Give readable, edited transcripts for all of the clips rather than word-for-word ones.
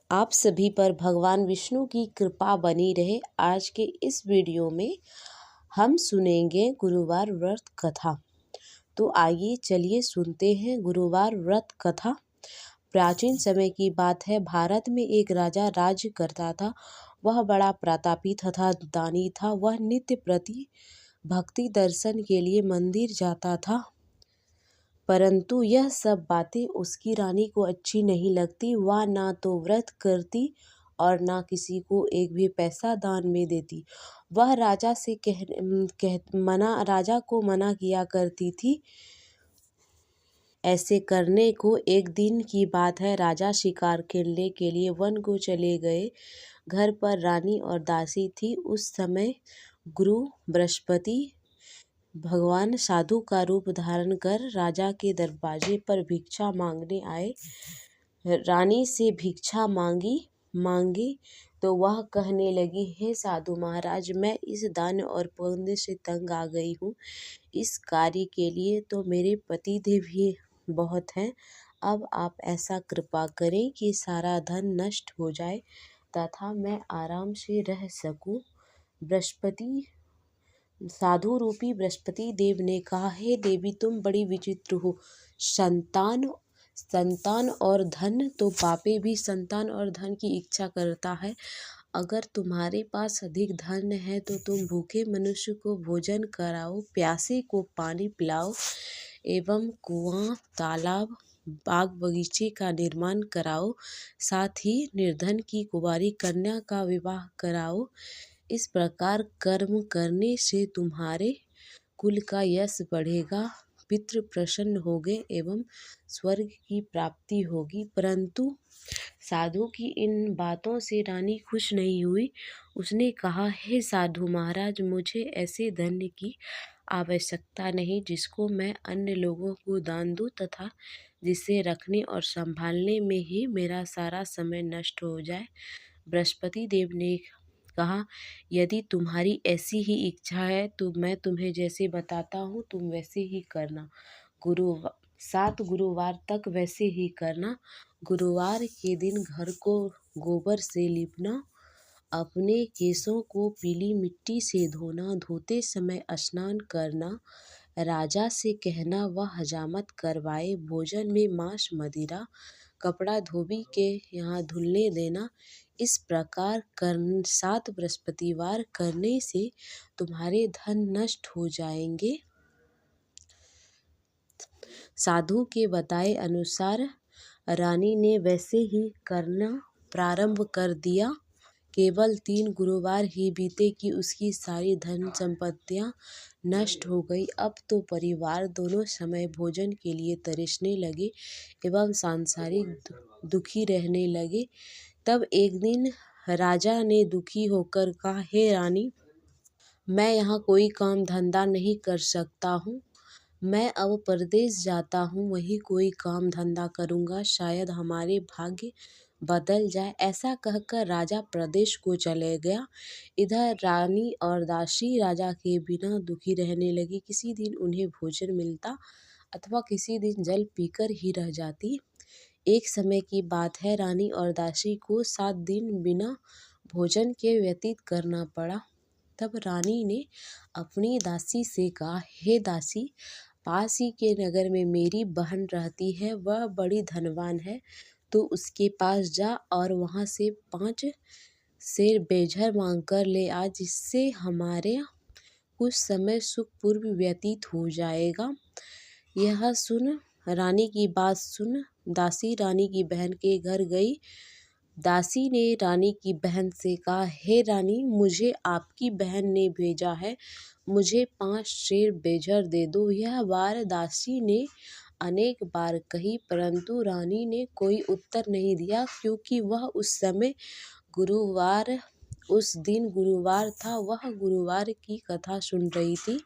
आप सभी पर भगवान विष्णु की कृपा बनी रहे। आज के इस वीडियो में हम सुनेंगे गुरुवार व्रत कथा। तो आइए चलिए सुनते हैं गुरुवार व्रत कथा। प्राचीन समय की बात है। भारत में एक राजा राज्य करता था। वह बड़ा प्रतापी तथा दानी था। वह नित्य प्रति भक्ति दर्शन के लिए मंदिर जाता था, परंतु यह सब बातें उसकी रानी को अच्छी नहीं लगती। वह ना तो व्रत करती और ना किसी को एक भी पैसा दान में देती। वह राजा से राजा को मना किया करती थी ऐसे करने को। एक दिन की बात है। राजा शिकार खेलने के लिए वन को चले गए। घर पर रानी और दासी थी। उस समय गुरु बृहस्पति भगवान साधु का रूप धारण कर राजा के दरवाजे पर भिक्षा मांगने आए। रानी से भिक्षा मांगी तो वह कहने लगी, हे साधु महाराज, मैं इस दान और पुण्य से तंग आ गई हूँ। इस कार्य के लिए तो मेरे पतिदेव भी बहुत हैं। अब आप ऐसा कृपा करें कि सारा धन नष्ट हो जाए तथा मैं आराम से रह सकूं। साधु रूपी बृहस्पति देव ने कहा, हे देवी, तुम बड़ी विचित्र हो। संतान और धन तो पापे भी संतान और धन की इच्छा करता है। अगर तुम्हारे पास अधिक धन है तो तुम भूखे मनुष्य को भोजन कराओ, प्यासे को पानी पिलाओ एवं कुआं, तालाब, बाग बगीचे का निर्माण कराओ। साथ ही निर्धन की कुंवारी कन्या का विवाह कराओ। इस प्रकार कर्म करने से तुम्हारे कुल का यश बढ़ेगा, पितृ प्रसन्न होंगे एवं स्वर्ग की प्राप्ति होगी। परंतु साधु की इन बातों से रानी खुश नहीं हुई। उसने कहा, हे साधु महाराज, मुझे ऐसे धन की आवश्यकता नहीं जिसको मैं अन्य लोगों को दान दूं तथा जिसे रखने और संभालने में ही मेरा सारा समय नष्ट हो जाए। बृहस्पति देव ने कहा, यदि तुम्हारी ऐसी ही इच्छा है तो मैं तुम्हें जैसे बताता हूँ तुम वैसे ही करना। 7 गुरुवार तक वैसे ही करना। गुरुवार के दिन घर को गोबर से लीपना, अपने केशों को पीली मिट्टी से धोना, धोते समय स्नान करना, राजा से कहना वह हजामत करवाए, भोजन में मांस मदिरा, कपड़ा धोबी के यहाँ धुलने देना। इस प्रकार 7 बृहस्पतिवार करने से तुम्हारे धन नष्ट हो जाएंगे। साधु के बताए अनुसार रानी ने वैसे ही करना प्रारंभ कर दिया। केवल 3 गुरुवार ही बीते कि उसकी सारी धन संपत्तियां नष्ट हो गई। अब तो परिवार दोनों समय भोजन के लिए तरसने लगे एवं सांसारिक दुखी रहने लगे। तब एक दिन राजा ने दुखी होकर कहा, हे रानी, मैं यहाँ कोई काम धंधा नहीं कर सकता हूँ। मैं अब परदेश जाता हूँ, वहीं कोई काम धंधा करूँगा, शायद हमारे भाग्य बदल जाए। ऐसा कहकर राजा प्रदेश को चले गया। इधर रानी और दासी राजा के बिना दुखी रहने लगी। किसी दिन उन्हें भोजन मिलता अथवा किसी दिन जल पीकर ही रह जाती। एक समय की बात है। रानी और दासी को 7 दिन बिना भोजन के व्यतीत करना पड़ा। तब रानी ने अपनी दासी से कहा, हे दासी, पास ही के नगर में मेरी बहन रहती है। वह बड़ी धनवान है। तो उसके पास जा और वहाँ से 5 सेर बेझर मांग कर ले आ, जिससे हमारे कुछ समय सुखपूर्व व्यतीत हो जाएगा। यह सुन रानी की बात सुन दासी रानी की बहन के घर गई। दासी ने रानी की बहन से कहा, हे रानी, मुझे आपकी बहन ने भेजा है, मुझे 5 सेर बेझर दे दो। यह बात दासी ने अनेक बार कही, परंतु रानी ने कोई उत्तर नहीं दिया, क्योंकि वह उस दिन गुरुवार था। वह गुरुवार की कथा सुन रही थी।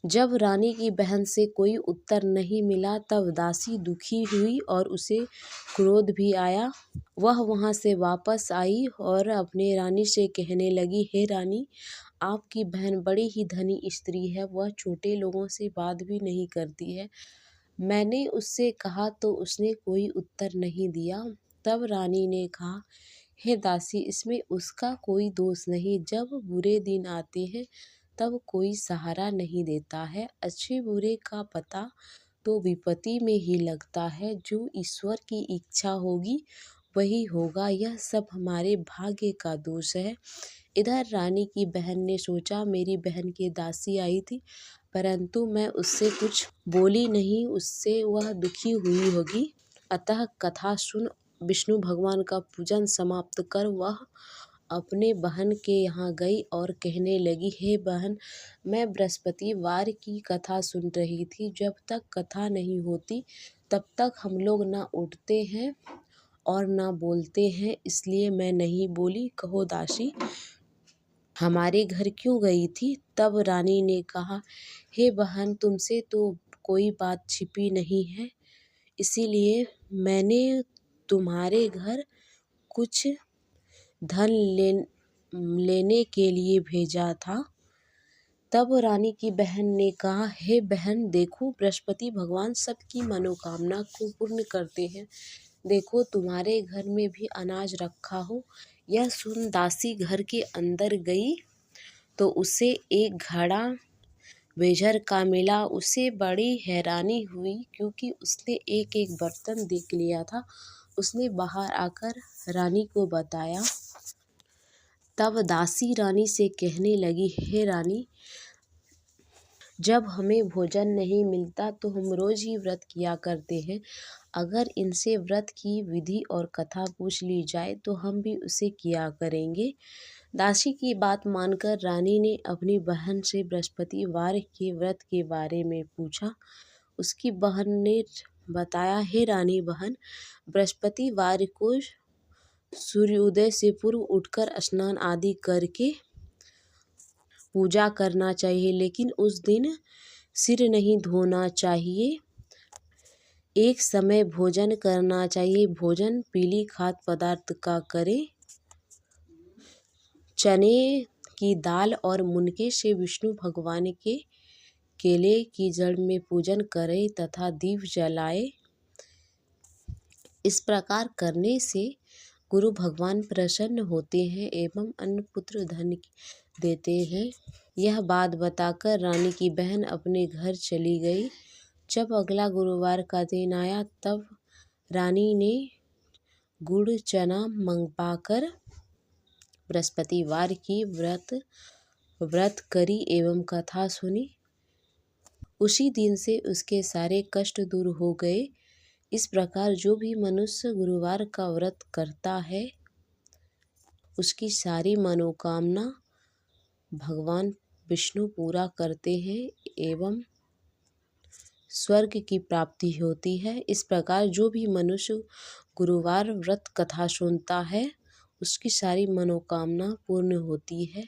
जब रानी की बहन से कोई उत्तर नहीं मिला तब दासी दुखी हुई और उसे क्रोध भी आया। वह वहाँ से वापस आई और अपने रानी से कहने लगी, हे रानी, आपकी बहन बड़ी ही धनी स्त्री है। वह छोटे लोगों से बात भी नहीं करती है। मैंने उससे कहा तो उसने कोई उत्तर नहीं दिया। तब रानी ने कहा, हे दासी, इसमें उसका कोई दोष नहीं। जब बुरे दिन आते हैं तब कोई सहारा नहीं देता है। अच्छे बुरे का पता तो विपत्ति में ही लगता है। जो ईश्वर की इच्छा होगी वही होगा। यह सब हमारे भाग्य का दोष है। इधर रानी की बहन ने सोचा, मेरी बहन की दासी आई थी, परंतु मैं उससे कुछ बोली नहीं, उससे वह दुखी हुई होगी। अतः कथा सुन विष्णु भगवान का पूजन समाप्त कर वह अपने बहन के यहाँ गई और कहने लगी, हे बहन, मैं बृहस्पतिवार की कथा सुन रही थी। जब तक कथा नहीं होती तब तक हम लोग ना उठते हैं और ना बोलते हैं, इसलिए मैं नहीं बोली। कहो दासी, हमारे घर क्यों गई थी? तब रानी ने कहा, हे बहन, तुमसे तो कोई बात छिपी नहीं है, इसीलिए मैंने तुम्हारे घर कुछ धन लेने के लिए भेजा था। तब रानी की बहन ने कहा, हे बहन, देखो, बृहस्पति भगवान सबकी मनोकामना को पूर्ण करते हैं। देखो, तुम्हारे घर में भी अनाज रखा हो। यह सुन दासी घर के अंदर गई तो उसे एक घड़ा बेझर का मिला। उसे बड़ी हैरानी हुई क्योंकि उसने एक एक बर्तन देख लिया था। उसने बाहर आकर रानी को बताया। तब दासी रानी से कहने लगी, हे रानी, जब हमें भोजन नहीं मिलता तो हम रोज ही व्रत किया करते हैं। अगर इनसे व्रत की विधि और कथा पूछ ली जाए तो हम भी उसे किया करेंगे। दासी की बात मानकर रानी ने अपनी बहन से बृहस्पतिवार के व्रत के बारे में पूछा। उसकी बहन ने बताया, हे रानी बहन, बृहस्पतिवार को सूर्योदय से पूर्व उठकर स्नान आदि करके पूजा करना चाहिए, लेकिन उस दिन सिर नहीं धोना चाहिए। एक समय भोजन करना चाहिए। भोजन पीली खाद्य पदार्थ का करें। चने की दाल और मुनके से विष्णु भगवान के केले की जड़ में पूजन करें तथा दीप जलाएं। इस प्रकार करने से गुरु भगवान प्रसन्न होते हैं एवं अन्न पुत्र धन देते हैं। यह बात बताकर रानी की बहन अपने घर चली गई। जब अगला गुरुवार का दिन आया तब रानी ने गुड़ चना मंगवाकर बृहस्पतिवार की व्रत करी एवं कथा सुनी। उसी दिन से उसके सारे कष्ट दूर हो गए। इस प्रकार जो भी मनुष्य गुरुवार का व्रत करता है उसकी सारी मनोकामना भगवान विष्णु पूरा करते हैं एवं स्वर्ग की प्राप्ति होती है। इस प्रकार जो भी मनुष्य गुरुवार व्रत कथा सुनता है उसकी सारी मनोकामना पूर्ण होती है।